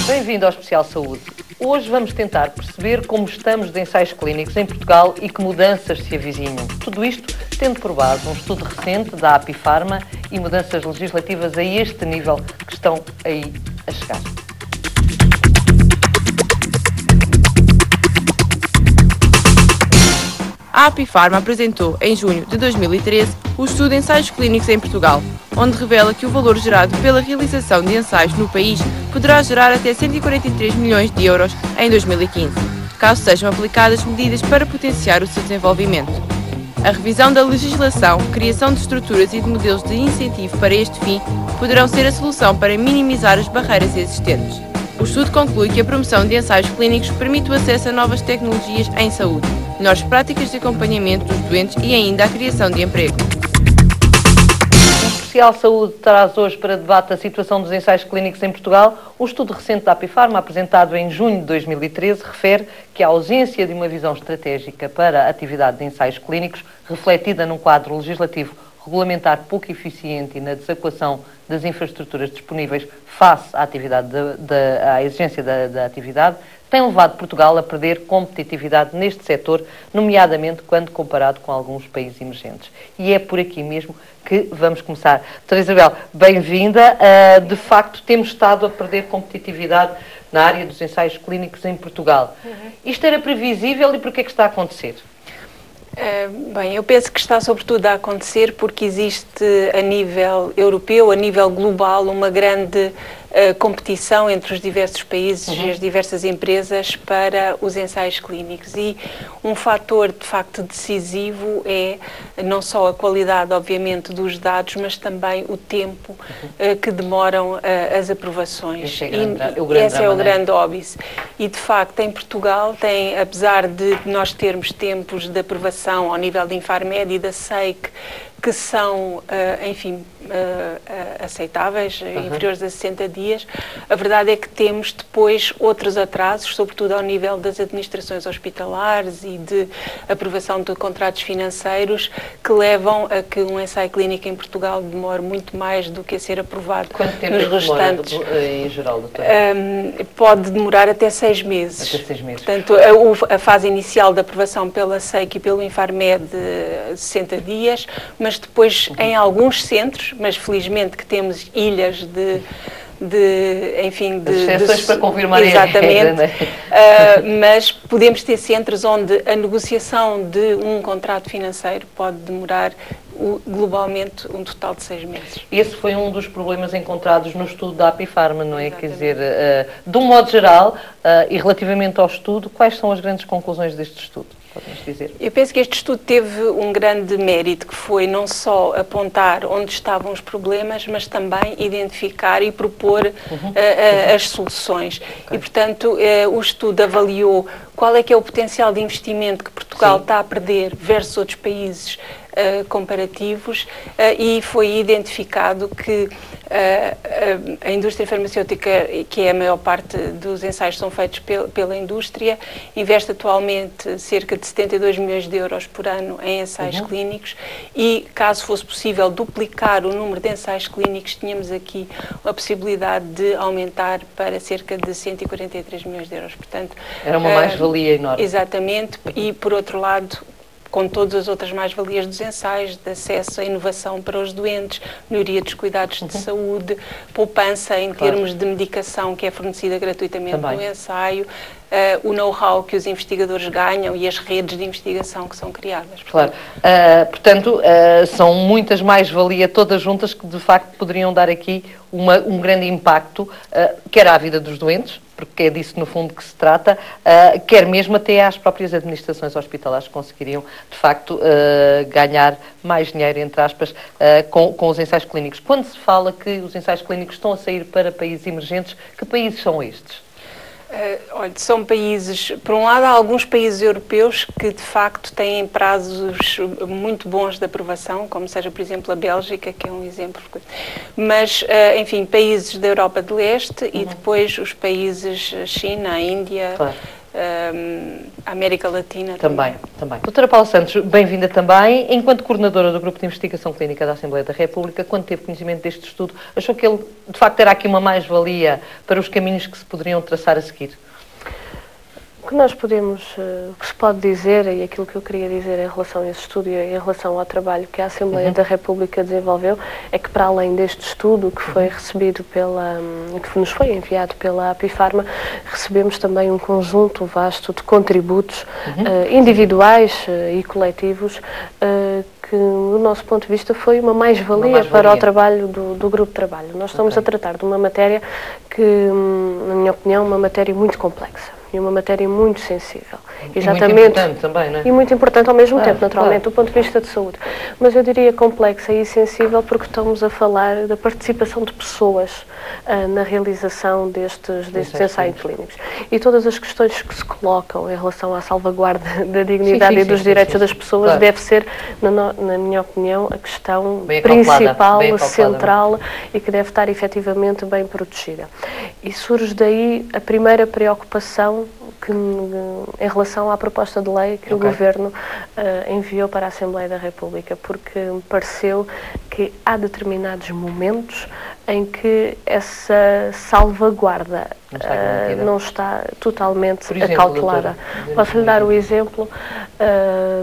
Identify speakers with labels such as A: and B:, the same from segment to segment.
A: Bem-vindo ao Especial Saúde. Hoje vamos tentar perceber como estamos de ensaios clínicos em Portugal e que mudanças se avizinham. Tudo isto tendo por base um estudo recente da Apifarma e mudanças legislativas a este nível que estão aí a chegar.
B: A Apifarma apresentou, em junho de 2013, o estudo de ensaios clínicos em Portugal, onde revela que o valor gerado pela realização de ensaios no país poderá gerar até 143 milhões de euros em 2015, caso sejam aplicadas medidas para potenciar o seu desenvolvimento. A revisão da legislação, criação de estruturas e de modelos de incentivo para este fim poderão ser a solução para minimizar as barreiras existentes. O estudo conclui que a promoção de ensaios clínicos permite o acesso a novas tecnologias em saúde, melhores práticas de acompanhamento dos doentes e ainda a criação de emprego.
A: O Especial Saúde traz hoje para debate a situação dos ensaios clínicos em Portugal. O estudo recente da Apifarma, apresentado em junho de 2013, refere que a ausência de uma visão estratégica para a atividade de ensaios clínicos, refletida num quadro legislativo regulamentar pouco eficiente e na desadequação das infraestruturas disponíveis face à atividade à exigência da atividade, tem levado Portugal a perder competitividade neste setor, nomeadamente quando comparado com alguns países emergentes. E é por aqui mesmo que vamos começar. Doutora Isabel, bem-vinda. De facto, temos estado a perder competitividade na área dos ensaios clínicos em Portugal. Isto era previsível e por que é que está a acontecer?
C: Bem, eu penso que está sobretudo a acontecer porque existe a nível europeu, a nível global, uma grande competição entre os diversos países e as diversas empresas para os ensaios clínicos. E um fator, de facto, decisivo é não só a qualidade, obviamente, dos dados, mas também o tempo que demoram as aprovações. Esse é o grande óbice. E, de facto, em Portugal, apesar de nós termos tempos de aprovação ao nível da Infarmed e da SEIC, que são, enfim, aceitáveis, inferiores a 60 dias, a verdade é que temos depois outros atrasos, sobretudo ao nível das administrações hospitalares e de aprovação de contratos financeiros, que levam a que um ensaio clínico em Portugal demore muito mais do que a ser aprovado.
A: Quanto tempo
C: nos restantes.
A: Demora, em geral, doutora?
C: Pode demorar até 6 meses.
A: Até 6 meses.
C: Portanto, a fase inicial da aprovação pela SEIC e pelo Infarmed, 60 dias, mas depois em alguns centros, mas felizmente que temos ilhas de
A: exceções para confirmar
C: exatamente,
A: a regra, não é?
C: mas podemos ter centros onde a negociação de um contrato financeiro pode demorar globalmente um total de 6 meses.
A: Esse foi um dos problemas encontrados no estudo da Apifarma, não é? Exatamente. Quer dizer, de um modo geral, e relativamente ao estudo, quais são as grandes conclusões deste estudo? Podemos dizer? Eu
C: penso que este estudo teve um grande mérito, que foi não só apontar onde estavam os problemas, mas também identificar e propor as soluções. Okay. E, portanto, o estudo avaliou qual é que é o potencial de investimento que Portugal está a perder versus outros países comparativos, e foi identificado que a indústria farmacêutica, que é a maior parte dos ensaios são feitos pela indústria, investe atualmente cerca de 72 milhões de euros por ano em ensaios clínicos e, caso fosse possível duplicar o número de ensaios clínicos, tínhamos aqui a possibilidade de aumentar para cerca de 143 milhões de euros. Portanto,
A: era uma mais-valia enorme.
C: Exatamente, e por outro lado, com todas as outras mais-valias dos ensaios, de acesso à inovação para os doentes, melhoria dos cuidados de saúde, poupança em termos de medicação que é fornecida gratuitamente no ensaio, o know-how que os investigadores ganham e as redes de investigação que são criadas.
A: Claro. Portanto, são muitas mais-valias todas juntas que, de facto, poderiam dar aqui um grande impacto, quer à vida dos doentes, porque é disso, no fundo, que se trata, quer mesmo até às próprias administrações hospitalares que conseguiriam, de facto, ganhar mais dinheiro, entre aspas, com os ensaios clínicos. Quando se fala que os ensaios clínicos estão a sair para países emergentes, que países são estes?
C: Olha, são países, por um lado, há alguns países europeus que de facto têm prazos muito bons de aprovação, como seja, por exemplo, a Bélgica, que é um exemplo. Mas, enfim, países da Europa de Leste e depois os países China, a Índia, a América Latina
A: também. Doutora Paula Santos, bem-vinda também. Enquanto coordenadora do Grupo de Investigação Clínica da Assembleia da República, quando teve conhecimento deste estudo, achou que ele, de facto, era aqui uma mais-valia para os caminhos que se poderiam traçar a seguir?
D: O que nós podemos, o que se pode dizer, e aquilo que eu queria dizer em relação a esse estudo e em relação ao trabalho que a Assembleia da República desenvolveu, é que para além deste estudo que foi recebido que nos foi enviado pela Apifarma, recebemos também um conjunto vasto de contributos individuais e coletivos que, do nosso ponto de vista, foi uma mais-valia para o trabalho do grupo de trabalho. Nós estamos a tratar de uma matéria que, na minha opinião, é uma matéria muito complexa e uma matéria muito sensível.
A: Exatamente. Muito importante também, não é?
D: E muito importante ao mesmo tempo, naturalmente, do ponto de vista de saúde. Mas eu diria complexa e sensível porque estamos a falar da participação de pessoas na realização destes ensaios clínicos. E todas as questões que se colocam em relação à salvaguarda da dignidade e dos direitos das pessoas deve ser, na minha opinião, a questão principal, central e que deve estar efetivamente bem protegida. E surge daí a primeira preocupação em relação à proposta de lei que o Governo enviou para a Assembleia da República, porque me pareceu que há determinados momentos em que essa salvaguarda não está totalmente acautelada. Posso lhe dar o exemplo,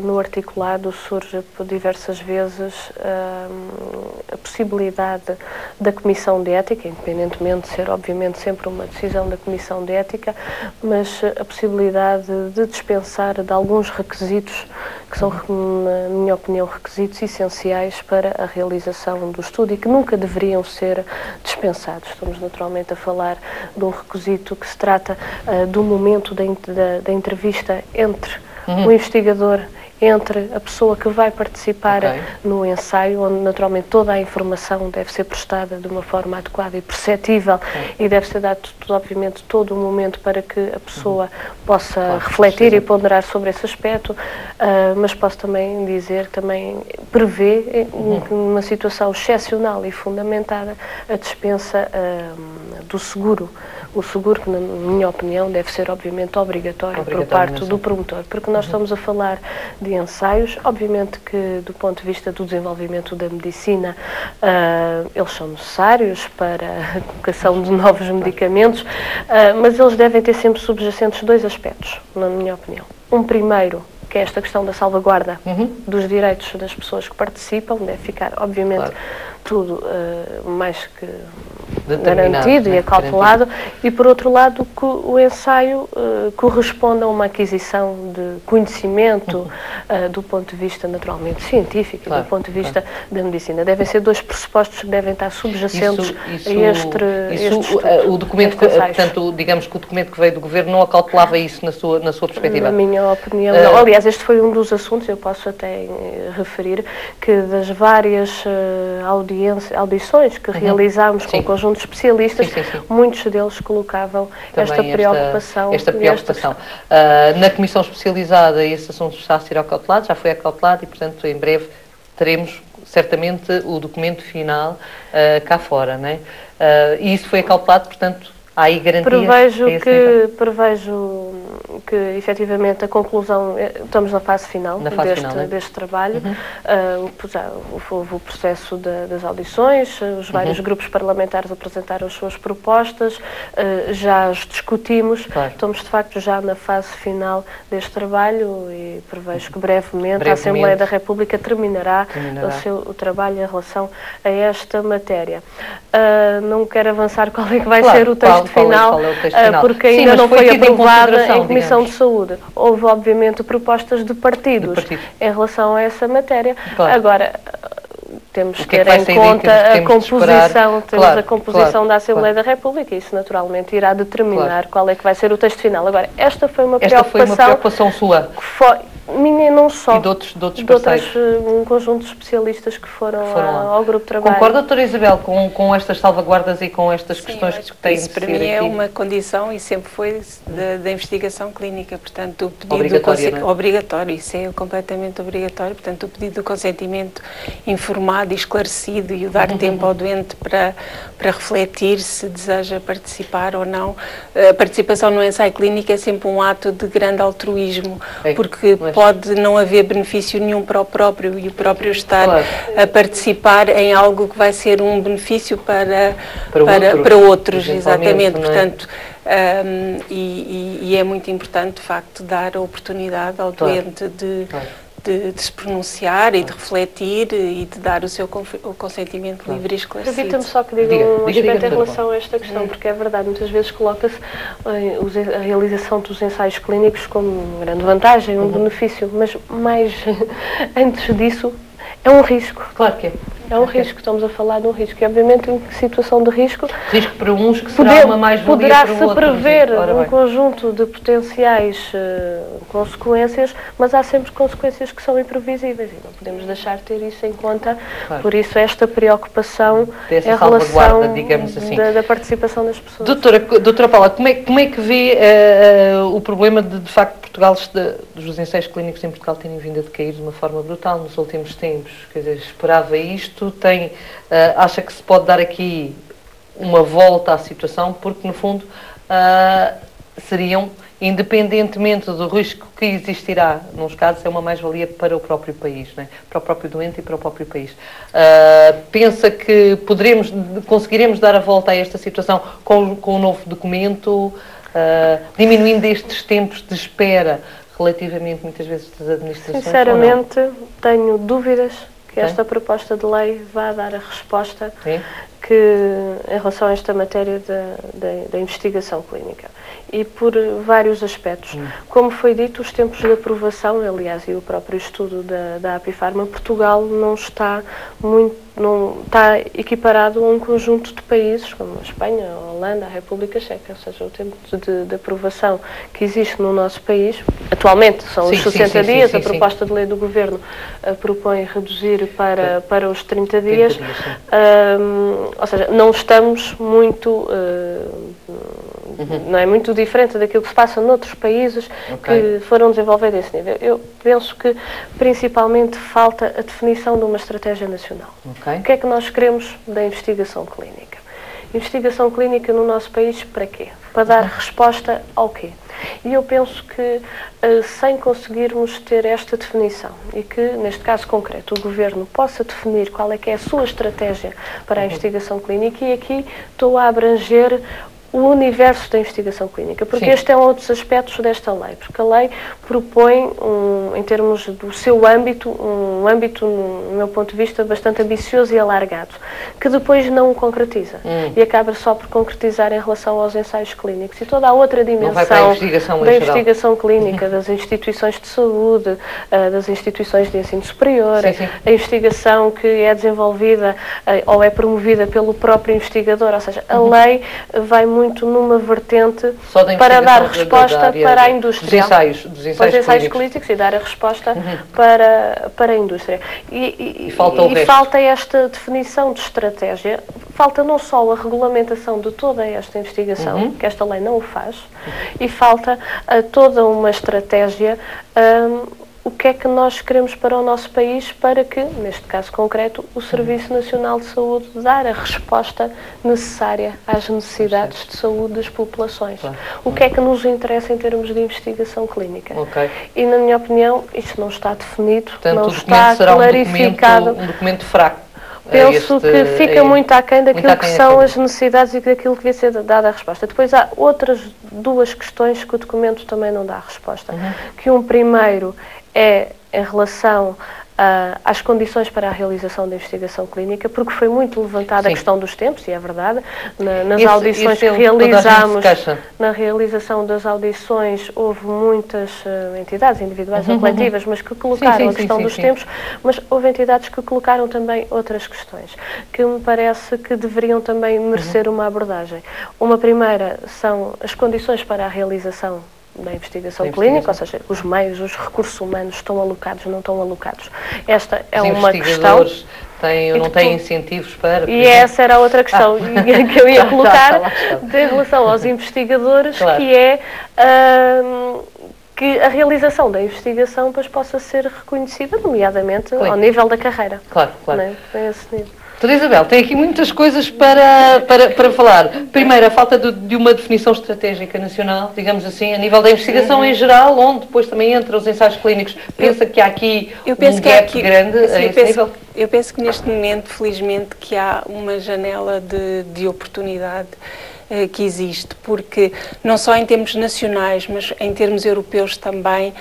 D: no articulado surge por diversas vezes a possibilidade da Comissão de Ética, independentemente de ser obviamente sempre uma decisão da Comissão de Ética, mas a possibilidade de dispensar de alguns requisitos que são, na minha opinião, requisitos essenciais para a realização do estudo e que nunca deveriam ser dispensados. Estamos naturalmente a falar de um requisito que se trata do momento da entrevista entre o investigador, entre a pessoa que vai participar no ensaio, onde naturalmente toda a informação deve ser prestada de uma forma adequada e perceptível e deve ser dado, obviamente, todo o momento para que a pessoa possa refletir e ponderar sobre esse aspecto, mas posso também dizer, também prevê, numa situação excepcional e fundamentada, a dispensa do seguro. O seguro que, na minha opinião, deve ser, obviamente, obrigatório por parte do promotor, porque nós estamos a falar de ensaios, obviamente que, do ponto de vista do desenvolvimento da medicina, eles são necessários para a colocação de novos medicamentos, mas eles devem ter sempre subjacentes dois aspectos, na minha opinião. Um primeiro, que é esta questão da salvaguarda dos direitos das pessoas que participam, deve ficar, obviamente, tudo mais que garantido e acautelado, e por outro lado que o ensaio corresponda a uma aquisição de conhecimento do ponto de vista naturalmente científico, do ponto de vista da medicina. Devem ser dois pressupostos que devem estar subjacentes a este
A: o documento, portanto, digamos que o documento que veio do Governo não acautelava isso na sua perspectiva?
D: Na minha opinião, não. Aliás, este foi um dos assuntos, eu posso até referir, que das várias audições que realizámos com o conjunto de especialistas, muitos deles colocavam também esta preocupação.
A: Na Comissão Especializada esse assunto está a ser acautelado, já foi acautelado e, portanto, em breve teremos certamente o documento final cá fora, não é? E isso foi acautelado, portanto, há aí garantias?
D: Prevejo que, efetivamente, a conclusão, estamos na fase final, deste trabalho. Houve o processo das audições, os vários grupos parlamentares apresentaram as suas propostas, já as discutimos, estamos, de facto, já na fase final deste trabalho e prevejo que brevemente a Assembleia da República terminará o trabalho em relação a esta matéria. Não quero avançar qual é que vai ser o texto final, porque ainda não foi aprovada em Comissão de Saúde. Houve, obviamente, propostas de partidos em relação a essa matéria. Agora, temos que ter em conta a composição da Assembleia da República e isso, naturalmente, irá determinar qual é que vai ser o texto final. Agora, esta foi uma preocupação
A: sua?
D: Minha não só.
A: E de outros parceiros.
D: Um conjunto de especialistas que foram ao grupo de trabalho.
A: Concorda, doutora Isabel, com estas salvaguardas e com estas questões que têm de ser
C: para mim
A: aqui?
C: É uma condição e sempre foi da investigação clínica, portanto o pedido obrigatório, isso é completamente obrigatório, portanto o pedido do consentimento informado e esclarecido e o dar tempo ao doente para refletir se deseja participar ou não. A participação no ensaio clínico é sempre um ato de grande altruísmo, porque pode não haver benefício nenhum para o próprio e o próprio estar a participar em algo que vai ser um benefício para outros, exatamente. Portanto, e é muito importante, de facto, dar a oportunidade ao doente de se pronunciar e de refletir e de dar o seu consentimento livre e esclarecido.
D: Permita-me só que diga um aspecto em relação a esta questão, porque é verdade, muitas vezes coloca-se a realização dos ensaios clínicos como uma grande vantagem, um benefício, mas mais antes disso é um risco.
A: Claro que é.
D: É um risco, estamos a falar de um risco. E, obviamente, em situação de risco...
A: Risco para uns que será uma mais-valia para outros.
D: Poderá-se prever um conjunto de potenciais consequências, mas há sempre consequências que são imprevisíveis e não podemos deixar de ter isso em conta. Claro. Por isso, esta preocupação em relação, digamos assim, da participação das pessoas.
A: Doutora Paula, como é que vê o problema de facto, Portugal, dos ensaios clínicos em Portugal terem vindo a decair de uma forma brutal nos últimos tempos? Quer dizer, esperava isto? Acha que se pode dar aqui uma volta à situação, porque no fundo seriam, independentemente do risco que existirá, nos casos, é uma mais-valia para o próprio país, não é? Para o próprio doente e para o próprio país. Pensa que conseguiremos dar a volta a esta situação com o novo documento, diminuindo estes tempos de espera relativamente, muitas vezes, das administrações?
D: Sinceramente, tenho dúvidas que esta proposta de lei vá dar a resposta em relação a esta matéria da investigação clínica. E por vários aspectos. Como foi dito, os tempos de aprovação, aliás, e o próprio estudo da Apifarma, Portugal não está equiparado a um conjunto de países, como a Espanha, a Holanda, a República Checa, ou seja, o tempo de aprovação que existe no nosso país, atualmente são os 60 dias, a proposta de lei do Governo propõe reduzir para os 30 dias, ou seja, não estamos muito... não é muito diferente daquilo que se passa noutros países que foram desenvolver esse nível. Eu penso que principalmente falta a definição de uma estratégia nacional. O que é que nós queremos da investigação clínica? Investigação clínica no nosso país para quê? Para dar resposta ao quê? E eu penso que sem conseguirmos ter esta definição e que, neste caso concreto, o Governo possa definir qual é que é a sua estratégia para a investigação clínica, e aqui estou a abranger o universo da investigação clínica, porque este é um dos aspectos desta lei, porque a lei propõe, em termos do seu âmbito, um âmbito, no meu ponto de vista, bastante ambicioso e alargado, que depois não o concretiza e acaba só por concretizar em relação aos ensaios clínicos. E toda a outra dimensão da investigação clínica, das instituições de saúde, das instituições de ensino superior, a investigação que é desenvolvida ou é promovida pelo próprio investigador, ou seja, a lei vai muito numa vertente para dar resposta para a indústria.
A: Dos ensaios
D: clínicos e dar a resposta para a indústria. E falta esta definição de estratégia, falta não só a regulamentação de toda esta investigação, que esta lei não o faz, e falta toda uma estratégia. O que é que nós queremos para o nosso país para que, neste caso concreto, o Serviço Nacional de Saúde dar a resposta necessária às necessidades de saúde das populações. O que é que nos interessa em termos de investigação clínica. E, na minha opinião, isto não está definido, não está clarificado.
A: Um documento fraco.
D: Penso que fica muito aquém daquilo que são as necessidades e daquilo que devia ser dada a resposta. Depois há outras duas questões que o documento também não dá a resposta. Que primeiro é em relação às condições para a realização da investigação clínica, porque foi muito levantada a questão dos tempos, e é verdade, nas audições que realizámos, na realização das audições, houve muitas entidades individuais ou coletivas, mas que colocaram a questão dos tempos, mas houve entidades que colocaram também outras questões, que me parece que deveriam também merecer uma abordagem. Uma primeira são as condições para a realização da investigação clínica, ou seja, os meios, os recursos humanos estão alocados, não estão alocados. Esta é uma questão.
A: Não têm incentivos para...
D: E essa era a outra questão que eu ia colocar em relação aos investigadores, claro. Que é que a realização da investigação depois possa ser reconhecida, nomeadamente ao nível da carreira.
A: Claro, claro.
D: Não é? É esse nível.
A: Doutora Isabel, tem aqui muitas coisas para falar. Primeiro, a falta de uma definição estratégica nacional, digamos assim, a nível da investigação em geral, onde depois também entra os ensaios clínicos. Pensa que há aqui um gap grande a esse nível?
C: Eu penso que neste momento, felizmente, que há uma janela de oportunidade que existe, porque não só em termos nacionais, mas em termos europeus também,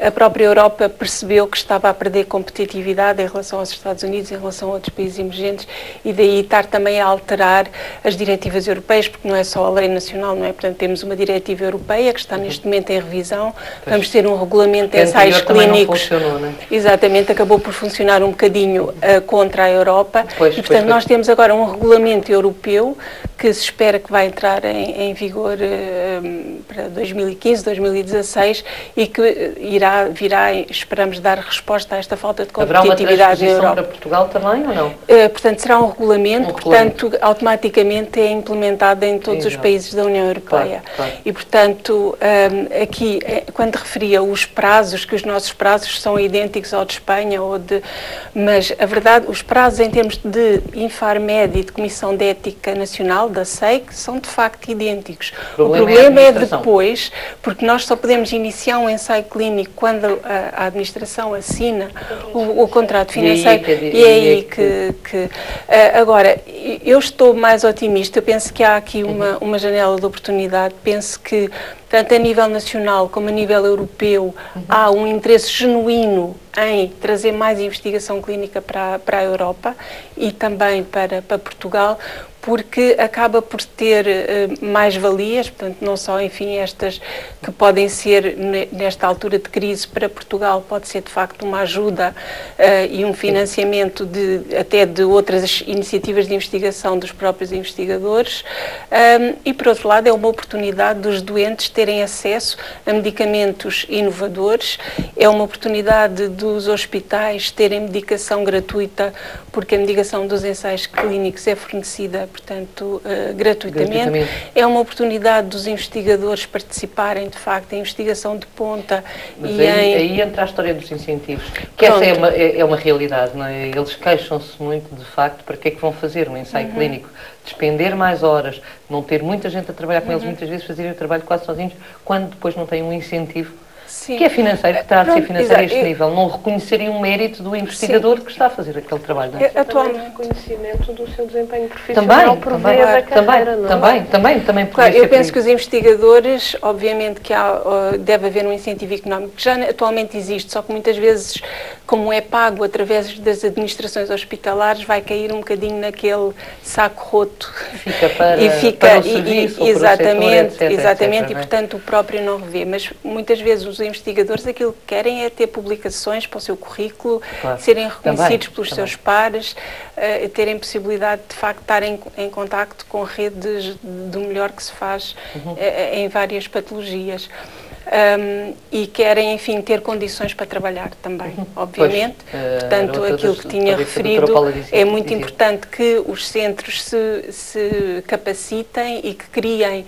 C: a própria Europa percebeu que estava a perder competitividade em relação aos Estados Unidos, em relação a outros países emergentes, e daí estar também a alterar as diretivas europeias, porque não é só a lei nacional, não é? Portanto, temos uma diretiva europeia que está neste momento em revisão, vamos ter um regulamento de ensaios clínicos.
A: Não funcionou, não é?
C: Exatamente, acabou por funcionar um bocadinho contra a Europa, e portanto nós temos agora um regulamento europeu que se espera que vai entrar em vigor para 2015, 2016 e que virá, esperamos dar resposta a esta falta de competitividade na Europa.
A: Para Portugal também ou não?
C: Portanto, será um regulamento, portanto, automaticamente é implementado em todos os países da União Europeia.
A: Claro.
C: E, portanto, aqui, quando referia os prazos, que os nossos prazos são idênticos ao de Espanha, mas a verdade, os prazos em termos de Infarmed e de Comissão de Ética Nacional, da SEIC, são de facto idênticos. O problema é depois, porque nós só podemos iniciar um ensaio clínico quando a administração assina o contrato financeiro, e é aí que agora, eu estou mais otimista, eu penso que há aqui uma janela de oportunidade, penso que tanto a nível nacional como a nível europeu há um interesse genuíno em trazer mais investigação clínica para a Europa e também para Portugal, porque acaba por ter mais valias, portanto, não só, enfim, estas que podem ser, nesta altura de crise para Portugal, pode ser de facto uma ajuda e um financiamento até de outras iniciativas de investigação dos próprios investigadores, e por outro lado é uma oportunidade dos doentes terem acesso a medicamentos inovadores, é uma oportunidade dos hospitais terem medicação gratuita, porque a medicação dos ensaios clínicos é fornecida, portanto, gratuitamente. É uma oportunidade dos investigadores participarem, de facto, em investigação de ponta.
A: Mas aí entra a história dos incentivos, que essa é uma realidade, não é? Eles queixam-se muito, de facto, para que é que vão fazer um ensaio clínico, despender mais horas, não ter muita gente a trabalhar com eles, muitas vezes fazerem o trabalho quase sozinhos, quando depois não têm um incentivo. Sim. Que é financeiro, que está a ser financeiro a este nível, não reconhecerem o mérito do investigador que está a fazer aquele trabalho. Não é?
D: Atualmente, reconhecimento do seu desempenho profissional por via da carreira,
A: também
C: claro, eu penso que os investigadores, obviamente que deve haver um incentivo económico, que já atualmente existe, só que muitas vezes, como é pago através das administrações hospitalares, vai cair um bocadinho naquele saco roto.
A: Fica para o serviço,
C: exatamente,
A: para o setor, etc,
C: exatamente,
A: etc,
C: e portanto o próprio não revê, mas muitas vezes os investigadores aquilo que querem é ter publicações para o seu currículo, serem reconhecidos pelos seus pares, terem possibilidade de facto estar em contacto com redes do melhor que se faz em várias patologias. E querem, enfim, ter condições para trabalhar também, obviamente. Portanto, aquilo que tinha referido, é muito importante que os centros se capacitem e que criem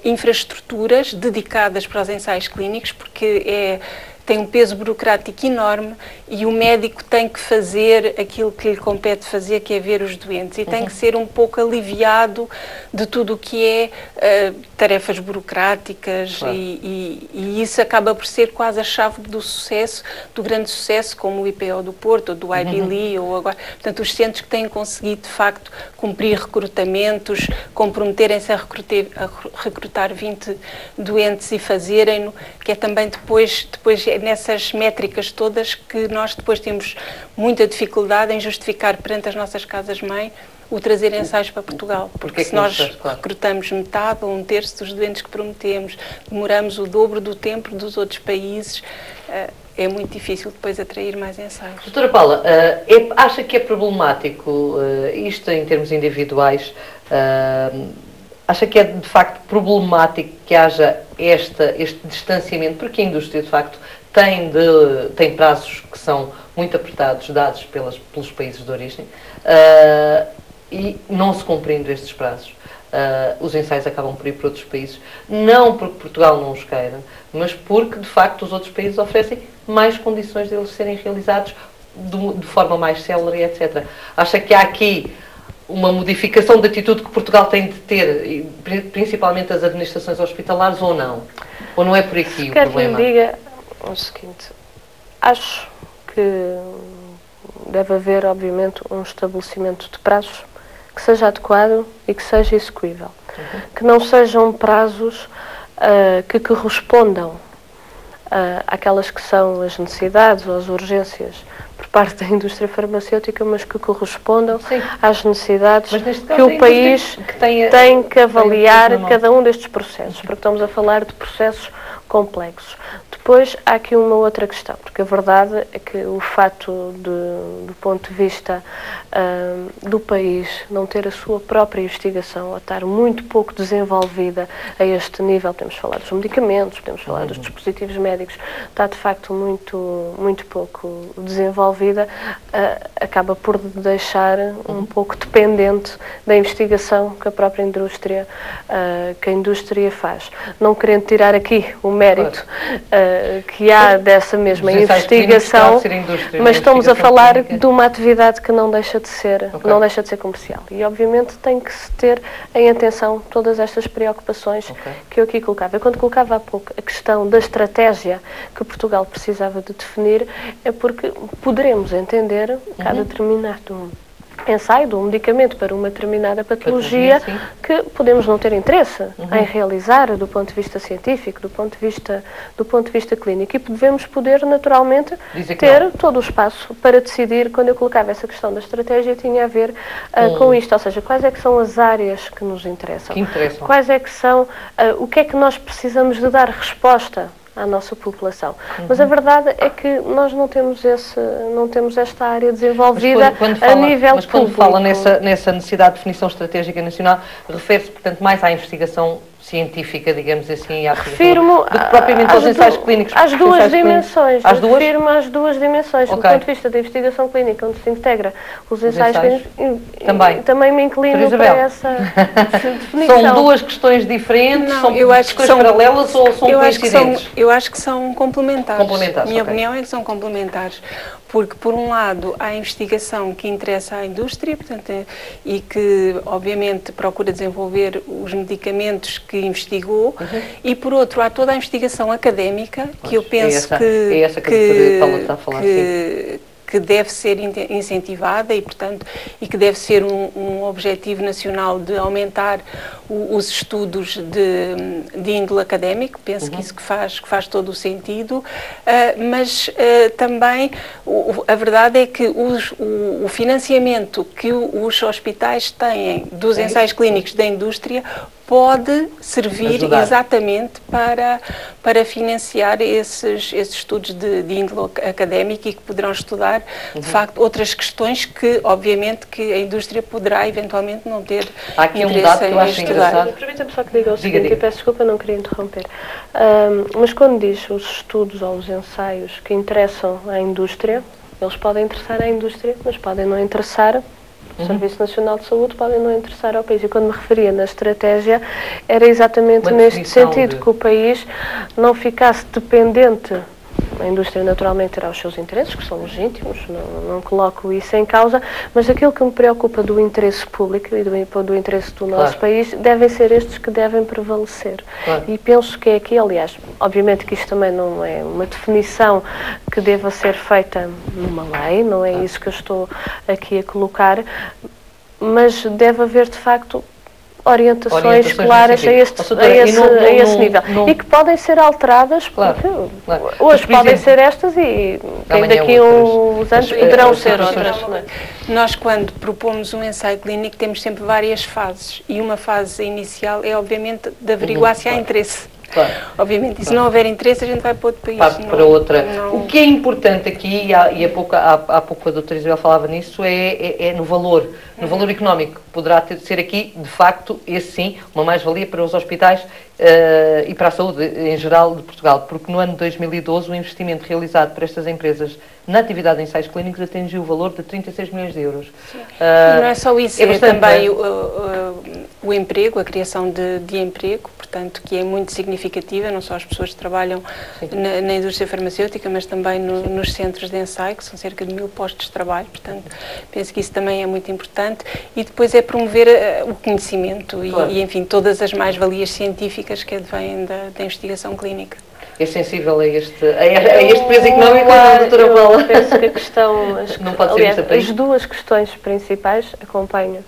C: infraestruturas dedicadas para os ensaios clínicos, porque tem um peso burocrático enorme e o médico tem que fazer aquilo que lhe compete fazer, que é ver os doentes, e tem que ser um pouco aliviado de tudo o que é tarefas burocráticas, e isso acaba por ser quase a chave do sucesso, do grande sucesso, como o IPO do Porto, ou do IBLI, ou agora, portanto, os centros que têm conseguido, de facto, cumprir recrutamentos, comprometerem-se a recrutar 20 doentes e fazerem-no, que é também depois nessas métricas todas que nós depois temos muita dificuldade em justificar perante as nossas casas-mãe o trazer ensaios para Portugal, porque se nós recrutamos metade ou um terço dos doentes que prometemos, demoramos o dobro do tempo dos outros países, é muito difícil depois atrair mais ensaios.
A: Doutora Paula, acha que é problemático isto em termos individuais? Acha que é de facto problemático que haja este distanciamento, porque a indústria, de facto, tem prazos que são muito apertados, dados pelos países de origem, e não se cumprindo estes prazos, os ensaios acabam por ir para outros países, não porque Portugal não os queira, mas porque, de facto, os outros países oferecem mais condições de eles serem realizados de forma mais célere, etc. Acha que há aqui uma modificação de atitude que Portugal tem de ter, principalmente as administrações hospitalares, ou não? Ou não é por aqui o problema?
D: Quero que me diga o seguinte: acho que deve haver, obviamente, um estabelecimento de prazos que seja adequado e que seja execuível. Que não sejam prazos que correspondam àquelas que são as necessidades ou as urgências por parte da indústria farmacêutica, mas que correspondam às necessidades que o país tem que avaliar cada um destes processos, porque estamos a falar de processos complexos. Depois há aqui uma outra questão, porque a verdade é que o fato do ponto de vista do país não ter a sua própria investigação, ou estar muito pouco desenvolvida a este nível, podemos falar dos medicamentos, podemos falar dos dispositivos médicos, está de facto muito pouco desenvolvida, acaba por deixar um pouco dependente da investigação que a própria indústria, faz. Não querendo tirar aqui o mérito que há dessa mesma investigação, mas estamos a falar de uma atividade que não deixa de ser, comercial. E obviamente tem que se ter em atenção todas estas preocupações que eu aqui colocava. Eu, quando colocava há pouco a questão da estratégia que Portugal precisava de definir, é porque poderemos entender cada determinado ensaio de um medicamento para uma determinada patologia que podemos não ter interesse em realizar do ponto de vista científico, do ponto de vista clínico, e devemos poder naturalmente ter todo o espaço para decidir. Quando eu colocava essa questão da estratégia, tinha a ver com isto, ou seja, quais é que são as áreas que nos interessam, quais é que são, o que é que nós precisamos de dar resposta à nossa população. Mas a verdade é que nós não temos esta área desenvolvida a nível público. Mas quando
A: fala nessa necessidade de definição estratégica nacional, refere-se, portanto, mais à investigação científica, digamos assim, e à
D: refiro-me
A: propriamente aos ensaios clínicos.
D: Às duas dimensões.
A: Refiro-me
D: às duas dimensões. Do ponto de vista da investigação clínica, onde se integra os ensaios clínicos, também me inclino para essa definição.
A: São duas questões diferentes?
C: Não,
A: são questões paralelas ou são coincidentes?
C: Eu acho que são complementares.
A: Minha
C: opinião é que são complementares. Porque, por um lado, há a investigação que interessa à indústria, portanto, e que, obviamente, procura desenvolver os medicamentos que investigou, e, por outro, há toda a investigação académica, que eu penso que deve ser incentivada e, portanto, e que deve ser um objetivo nacional de aumentar os estudos de índole académico. Penso que isso que faz todo o sentido, mas também a verdade é que o financiamento que os hospitais têm dos ensaios clínicos da indústria pode servir exatamente para financiar esses estudos de índole académica, e que poderão estudar, de facto, outras questões que, obviamente, que a indústria poderá eventualmente não ter interesse em estudar.
D: Permita-me só que diga o seguinte, e peço desculpa, não queria interromper, mas quando diz os estudos ou os ensaios que interessam à indústria, eles podem interessar à indústria, mas podem não interessar o Serviço Nacional de Saúde, podem não interessar ao país. E quando me referia na estratégia, era exatamente neste sentido, que o país não ficasse dependente. A indústria naturalmente terá os seus interesses, que são legítimos, não coloco isso em causa, mas aquilo que me preocupa do interesse público e do interesse do nosso país, devem ser estes que devem prevalecer. E penso que é aqui, aliás, obviamente que isto também não é uma definição que deva ser feita numa lei, não é isso que eu estou aqui a colocar, mas deve haver, de facto, orientações claras a esse nível. E que podem ser alteradas, porque hoje podem ser estas e daqui a uns anos poderão ser outras.
C: Nós, quando propomos um ensaio clínico, temos sempre várias fases. E uma fase inicial é, obviamente, de averiguar se há interesse. Claro. Obviamente, e se não houver interesse, a gente vai para outro país.
A: Para outra. Não... O que é importante aqui, e há pouco a doutora Isabel falava nisso, é no valor económico. Poderá ser aqui, de facto, esse sim, uma mais-valia para os hospitais e para a saúde em geral de Portugal, porque no ano de 2012 o investimento realizado por estas empresas na atividade de ensaios clínicos atingiu o valor de 36 milhões de euros.
C: E não é só isso, é também o emprego, a criação de emprego, portanto, que é muito significativa, não só as pessoas que trabalham na indústria farmacêutica, mas também nos centros de ensaio, que são cerca de 1000 postos de trabalho, portanto, penso que isso também é muito importante. E depois é promover o conhecimento e, enfim, todas as mais-valias científicas que advêm da investigação clínica.
A: É sensível a este peso económico, doutora Paula?
D: Eu penso que a questão...
A: Não pode ser vista para
D: as duas questões principais acompanho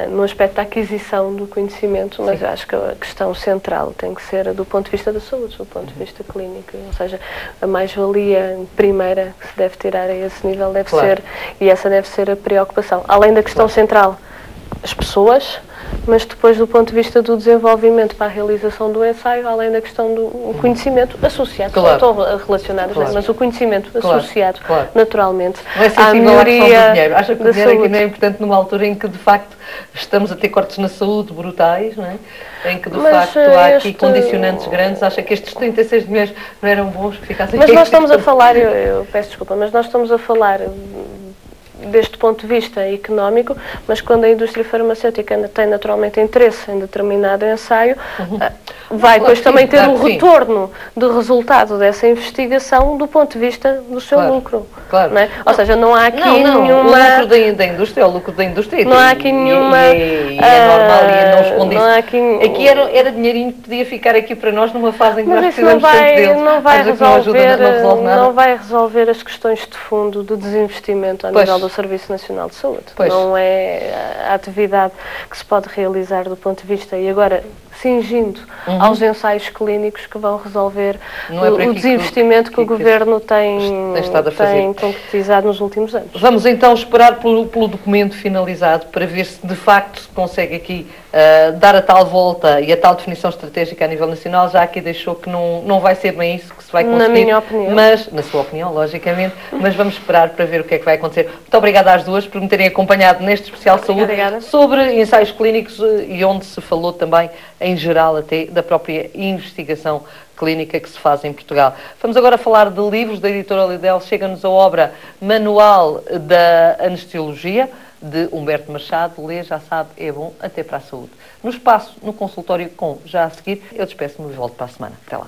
D: no aspecto da aquisição do conhecimento, mas eu acho que a questão central tem que ser do ponto de vista da saúde, do ponto de vista clínico, ou seja, a mais-valia primeira que se deve tirar a esse nível deve ser, e essa deve ser a preocupação. Além da questão central, as pessoas, mas depois do ponto de vista do desenvolvimento para a realização do ensaio, além da questão do conhecimento associado, não estou relacionadas, mas o conhecimento associado naturalmente
A: não é sensível à questão do dinheiro. Acha que o dinheiro aqui não é importante numa altura em que de facto estamos a ter cortes na saúde brutais, não é? Em que de facto há aqui condicionantes grandes. Acha que estes 36 milhões não eram bons que ficassem
D: aqui? Mas nós estamos a falar, eu peço desculpa, mas nós estamos a falar deste ponto de vista económico, mas quando a indústria farmacêutica tem naturalmente interesse em determinado ensaio, vai depois também ter o retorno do resultado dessa investigação do ponto de vista do seu lucro.
A: Claro.
D: Não é? Ou seja, não há aqui nenhuma...
A: O lucro da indústria é o lucro da indústria.
D: Não há aqui nenhuma...
A: E é normal e não esconde isso. Aqui era dinheirinho que podia ficar aqui para nós numa fase em que nós precisamos sempre deles.
D: Não vai resolver as questões de fundo do desinvestimento a nível do Serviço Nacional de Saúde. Não é a atividade que se pode realizar do ponto de vista, e agora cingindo aos ensaios clínicos, que vão resolver o desinvestimento que o Governo tem concretizado nos últimos anos.
A: Vamos então esperar pelo documento finalizado para ver se de facto se consegue aqui dar a tal volta e a tal definição estratégica a nível nacional. Já aqui deixou que não vai ser bem isso que se vai conseguir.
D: Na minha opinião.
A: Mas, na sua opinião, logicamente, mas vamos esperar para ver o que é que vai acontecer. Muito obrigada às duas por me terem acompanhado neste especial saúde sobre ensaios clínicos e onde se falou também, em geral, até da própria investigação clínica que se faz em Portugal. Vamos agora falar de livros da editora Lidl. Chega-nos a obra Manual da Anestesiologia, de Humberto Machado. Lê, já sabe, é bom até para a saúde. No espaço, no consultório com já a seguir, eu despeço-me e volto para a semana. Até lá.